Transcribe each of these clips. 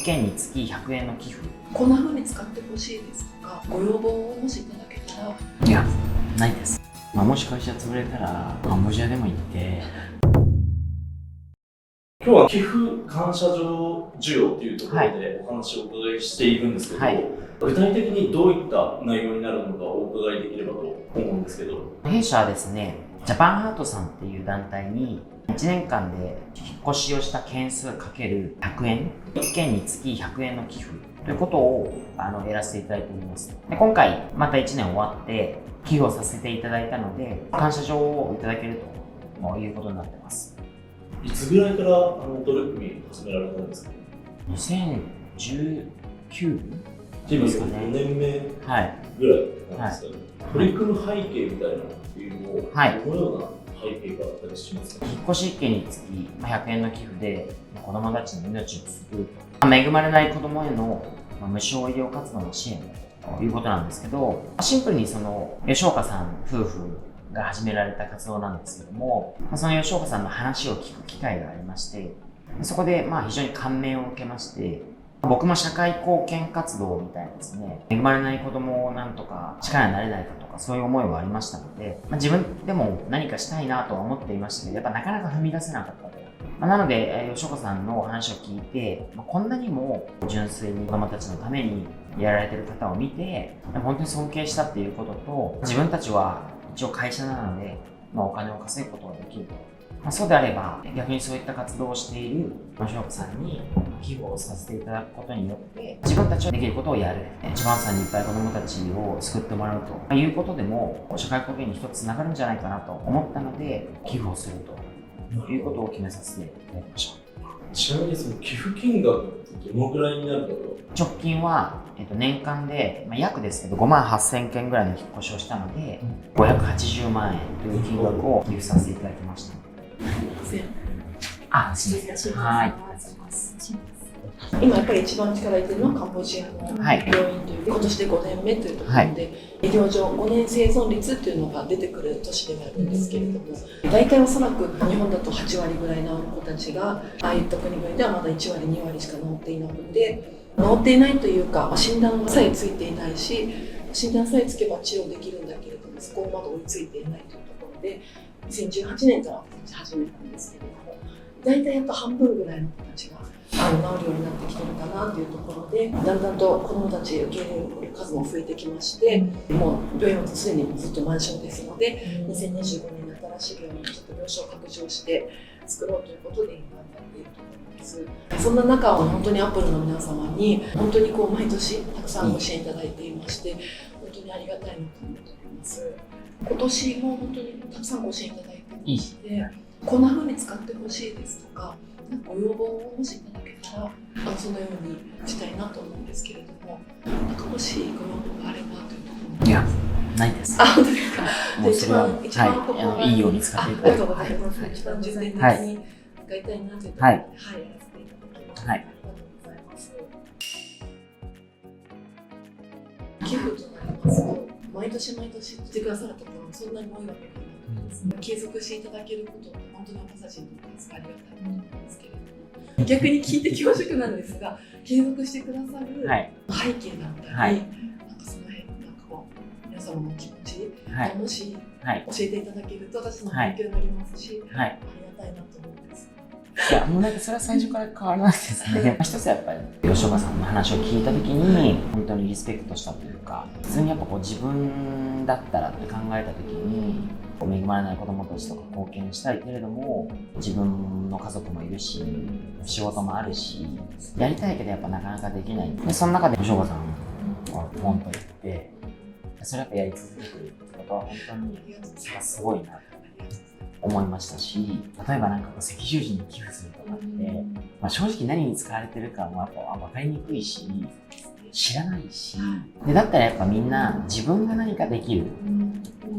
件につき100円の寄付。こんな風に使ってほしいですとか、ご要望をもしいただけたら。いや、ないです。もし会社潰れたらカンボジアでも行って。今日は寄付感謝状授与っていうところでお話をお伺いしているんですけど、具体的にどういった内容になるのかお伺いできればと思うんですけど。弊社はですね、ジャパンハートさんっていう団体に1年間で引っ越しをした件数かける100円、1件につき100円の寄付ということをやらせていただいております。で今回また1年終わって寄付をさせていただいたので、感謝状をいただけるということになってます。いつぐらいから取り組み始められたんですか？2019ですかね。5年目ぐらいなんですかね。取り組む背景みたいなっていうのを、どのような背景があったりしますか？引っ越し1件につき100円の寄付で子どもたちの命を救う、恵まれない子どもへの無償医療活動の支援ということなんですけど、シンプルに吉岡さん夫婦が始められた活動なんですけども、その吉岡さんの話を聞く機会がありまして、そこで非常に感銘を受けまして、僕も社会貢献活動みたいなですね、恵まれない子供をなんとか力になれないかとか、そういう思いはありましたので、自分でも何かしたいなとは思っていましたけど、やっぱなかなか踏み出せなかったと。なので、吉岡さんのお話を聞いて、こんなにも純粋に子供たちのためにやられてる方を見て、本当に尊敬したっていうことと、自分たちは一応会社なので、お金を稼ぐことができると。そうであれば、逆にそういった活動をしている吉岡さんに寄付をさせていただくことによって、自分たちはできることをやる。ジャパンさんにいっぱい子供たちを救ってもらうということでも、社会貢献に一つつながるんじゃないかなと思ったので、寄付をするということを決めさせていただきました。ちなみにその寄付金額ってどのくらいになるかと？直近は、年間で、約ですけど5万8000件ぐらいの引っ越しをしたので、580万円という金額を寄付させていただきました。失礼いたします。はい。今やっぱり一番力入れてるのはカンボジアの病院という、今年で5年目というところで、医療上5年生存率っていうのが出てくる年ではあるんですけれども、大体おそらく日本だと8割ぐらいの子たちが、ああいった国々ではまだ1割2割しか治っていなくて、治っていないというか、診断さえついていないし、診断さえつけば治療できるんだけれども、そこまで追いついていないというところで、2018年から始めたんですけれども、大体やっと半分ぐらいの子たちが治るようになってきてるかなというところで、だんだんと子どもたち受け入れる数も増えてきまして、もう病院はすでにずっと満床ですので、2025年に新しい病院にちょっと病床を拡張して作ろうということで今頑張っているところです。そんな中、本当にアップルの皆様に本当に毎年たくさんご支援いただいていまして、本当にありがたいなと思っております。今年も本当にたくさんご支援いただいてまして、こんな風に使ってほしいですとか、ご要望をもしいただけたら、そのようにしたいなと思うんですけれども、もしご要望があればというところです。いや、ないです。本当ですか。もうそれは、いいように使っていただいて。ありがとうございます。一番重点的に使いたいなというところで、やらせていただきます。ありがとうございます。寄付となりますと、毎年毎年来てくださるところもそんなに多いわけではないんです。継続していただけることって本当に私たちにとってありがたいと思うんですけれども、逆に聞いて恐縮なんですが、継続してくださる背景だったり、その辺皆様の気持ち、もし教えていただけると私の勉強になりますし、ありがたいなと思うんです。いや、もうそれは最初から変わらないですね。一つやっぱり吉岡さんの話を聞いたときに本当にリスペクトしたというか、普通にやっぱ自分だったらって考えたときに、恵まれない子どもたちとか貢献したいけれども、自分の家族もいるし、仕事もあるし、やりたいけどやっぱなかなかできない。でその中で吉岡さんがポンと言って、それやっぱやり続けてるってことは本当にすごいなと思いましたし、例えば赤十字に寄付するとかって、正直何に使われてるかもやっぱ分かりにくいし、知らないし、でだったらやっぱみんな自分が何かできる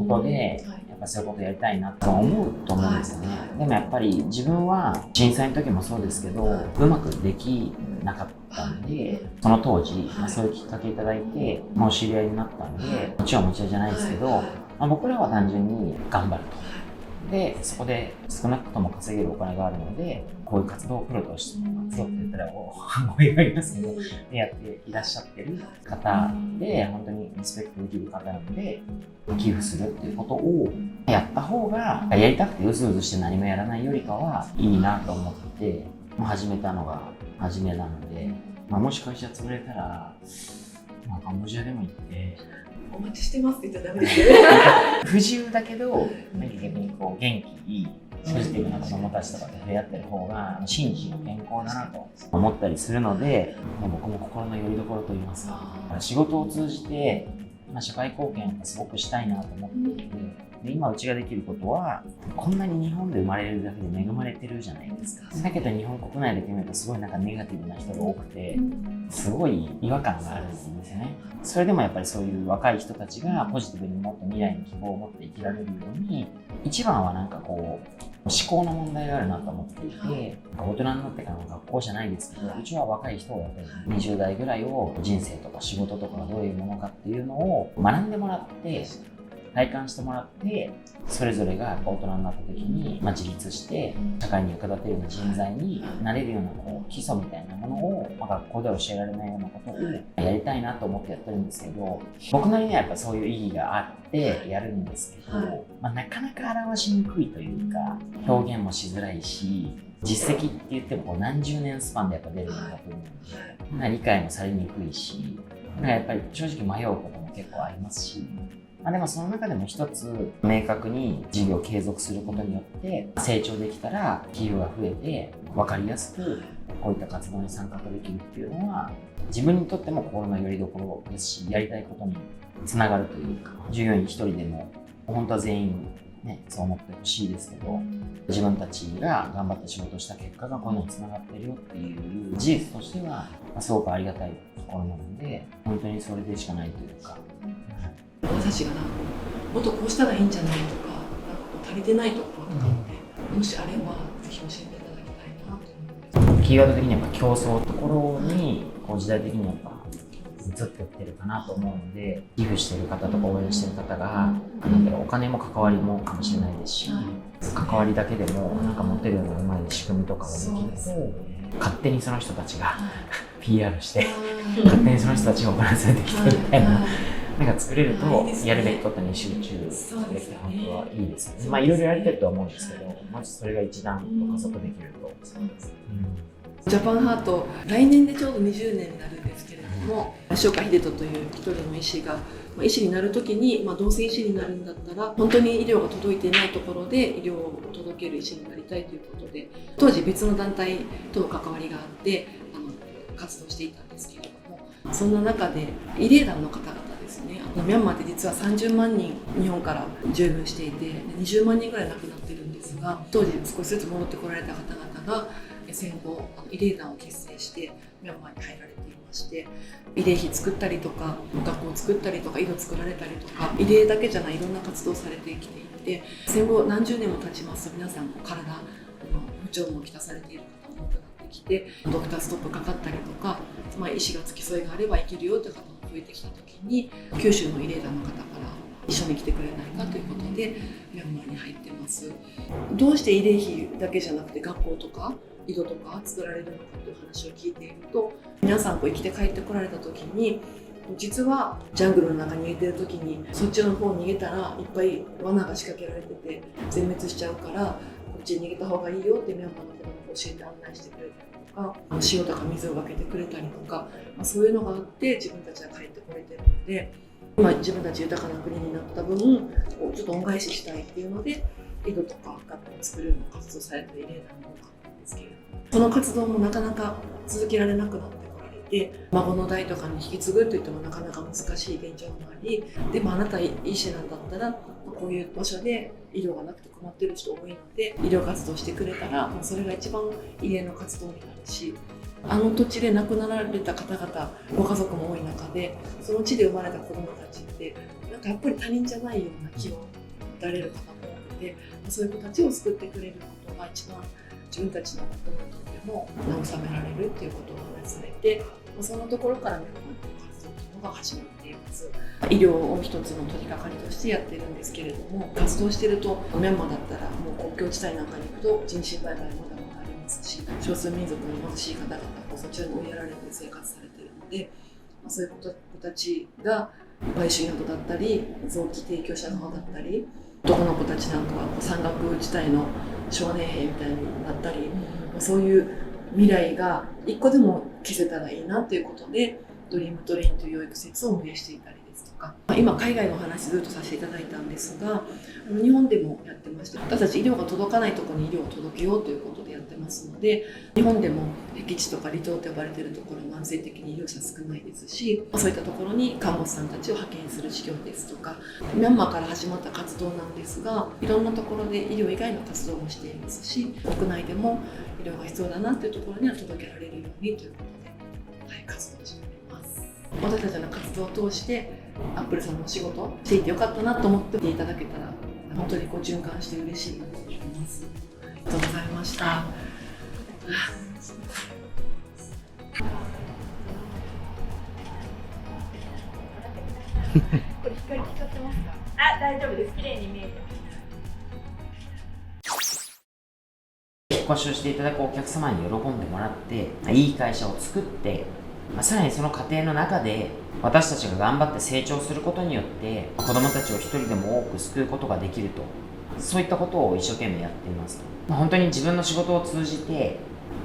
ことで、やっぱそういうことやりたいなと思うと思うんですよね。でもやっぱり自分は震災の時もそうですけど、うまくできなかったんで、その当時、そういうきっかけいただいて、お知り合いになったんで、もちろんじゃないですけど、僕らは単純に頑張ると。で、そこで少なくとも稼げるお金があるので、こういう活動をプロとして、プロって言ったら語弊がありますけど、でやっていらっしゃってる方で、本当にリスペクトできる方なので、寄付するっていうことをやった方が、やりたくてうずうずして何もやらないよりかはいいなと思って、始めたのが初めなので、もし会社潰れたら、カンボジアでも行って、お待ちしてますって言ったらダメですよね。不自由だけど、逆にこう元気いい、ポジティブな子供たちとかと触れ合ってる方が、心身健康だなと思ったりするので、僕も心の拠り所といいますか、仕事を通じて、社会貢献をすごくしたいなと思っていて、で今うちができることは、こんなに日本で生まれるだけで恵まれてるじゃないですか。だけど日本国内で見るとすごいネガティブな人が多くて、すごい違和感があるんですよね。それでもやっぱりそういう若い人たちがポジティブにもっと未来に希望を持って生きられるように、一番は思考の問題があるなと思っていて、大人になってからの学校じゃないですけど、うちは若い人をやっぱり20代ぐらいを人生とか仕事とかがどういうものかっていうのを学んでもらって、体感してもらって、それぞれが大人になった時に自立して社会に役立てるような人材になれるような基礎みたいなものを学校では教えられないようなことをやりたいなと思ってやってるんですけど、僕なりにはやっぱそういう意義があってやるんですけど、なかなか表しにくいというか、表現もしづらいし、実績って言っても何十年スパンでやっぱ出るんだと思うので、理解もされにくいし、やっぱり正直迷うことも結構ありますし、でもその中でも一つ明確に事業を継続することによって成長できたら企業が増えて分かりやすくこういった活動に参画できるっていうのは、自分にとっても心の拠り所ですし、やりたいことにつながるというか、従業員一人でも本当は全員そう思ってほしいですけど、自分たちが頑張って仕事した結果がこういうのにつながってるよっていう事実としてはすごくありがたいところなので、本当にそれでしかないというか。私がもっとこうしたらいいんじゃないとか、足りてないところとかって、もしあればぜひ教えていただきたいなと思います。キーワード的にはやっぱ競争のところに時代的にやっぱ移ってってるかなと思うので、寄付してる方とか応援してる方がお金も関わりもかもしれないですし、関わりだけでも持ってるようなうまい仕組みとかができると、勝手にその人たちがPR して勝手にその人たちがお金連れてきてるみたいな作れると、やるべきことに集中できて本当はいいですよね。いろいろやりたいとは思うんですけど、まずそれが一段と加速できると。ジャパンハート、来年でちょうど20年になるんですけれども、吉岡秀人という一人の医師が、医師になるときに、どうせ医師になるんだったら、本当に医療が届いていないところで医療を届ける医師になりたいということで、当時別の団体との関わりがあって活動していたんですけれども、そんな中で慰霊団の方々ですね、ミャンマーって実は30万人日本から従軍していて、20万人ぐらい亡くなってるんですが、当時少しずつ戻ってこられた方々が戦後慰霊団を結成してミャンマーに入られていまして、慰霊碑作ったりとか、学校を作ったりとか、井戸作られたりとか、慰霊だけじゃないいろんな活動をされてきていて、戦後何十年も経ちますと皆さん体不調もきたされている方も多くなってきて、ドクターストップかかったりとか、医師が付き添いがあれば生きるよという方も増えてきた時に、九州の慰霊団の方から一緒に来てくれないかということでミャンマーに入ってます。どうして慰霊碑だけじゃなくて学校とか井戸とか作られるのかという話を聞いていると、皆さん生きて帰ってこられた時に、実はジャングルの中に逃げてる時にそっちの方に逃げたらいっぱい罠が仕掛けられてて全滅しちゃうから、こっちに逃げた方がいいよってミャンマーの子供が教えて案内してくれたりとか、塩とか水を分けてくれたりとか、そういうのがあって自分たちが帰ってこれてるので、今自分たち豊かな国になった分ちょっと恩返ししたいっていうので井戸とか学校を作るような活動されている慰霊団も多かったんですけれども、その活動もなかなか続けられなくなってこられて、孫の代とかに引き継ぐといってもなかなか難しい現状もあり、でもあなた医師なんだったらこういう場所で医療がなくて困ってる人多いので医療活動してくれたらそれが一番慰霊の活動になるし、あの土地で亡くなられた方々ご家族も多い中で、その地で生まれた子どもたちってやっぱり他人じゃないような気を持たれる方も多くて、そういう子たちを救ってくれることが一番自分たちのことにとっても慰められるっていうことを話されて、そのところからミャンマーの活動というのが始まっているます。医療を一つの取り掛かりとしてやってるんですけれども、活動してるとミャンマーだったらもう国境地帯なんかに行くと人身売買まだまだありますし、少数民族の貧しい方々がそちらに追いやられて生活されているので、そういう子たちが売春宿だったり臓器提供者側だったり、男の子たちなんかは山岳地帯の少年兵みたいになったり、そういう未来が一個でも消せたらいいなということで、ドリームトレインという養育施設を運営していたりですとか、今海外の話ずっとさせていただいたんですが、日本でもやってまして、私たち医療が届かないところに医療を届けようということでやってますので、日本でも僻地とか離島と呼ばれているところ慢性的に医療者少ないですし、そういったところに看護師さんたちを派遣する事業ですとか、ミャンマーから始まった活動なんですが、いろんなところで医療以外の活動もしていますし、国内でも医療が必要だなというところには届けられるようにということで、活動しております。私たちの活動を通してアップルさんのお仕事していてよかったなと思っていただけたら、本当にこう循環して嬉しいなと思います。ありがとうございました。これ光光ってますか？あ、大丈夫です。綺麗に見えてます。引っ越しをしていただくお客様に喜んでもらって、いい会社を作って、さらにその過程の中で私たちが頑張って成長することによって子どもたちを一人でも多く救うことができると、そういったことを一生懸命やっていますと。本当に自分の仕事を通じて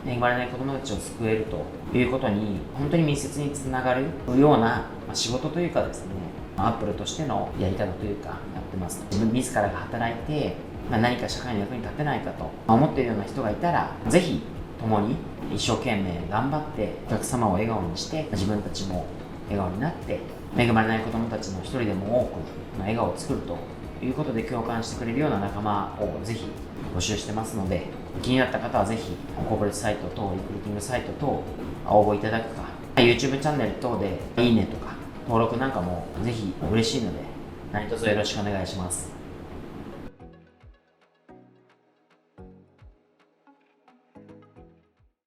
恵まれない子どもたちを救えるということに本当に密接につながるような仕事というかですね、アップルとしてのやり方というかやってます。自分自らが働いて何か社会の役に立てないかと思っているような人がいたら、ぜひ共に一生懸命頑張ってお客様を笑顔にして自分たちも笑顔になって恵まれない子どもたちの一人でも多く笑顔を作るということで共感してくれるような仲間をぜひ募集してますので、気になった方はぜひコーポレートサイト等リクルーティングサイト等応募いただくか、 YouTube チャンネル等でいいねとか登録なんかもぜひ嬉しいので何卒よろしくお願いします。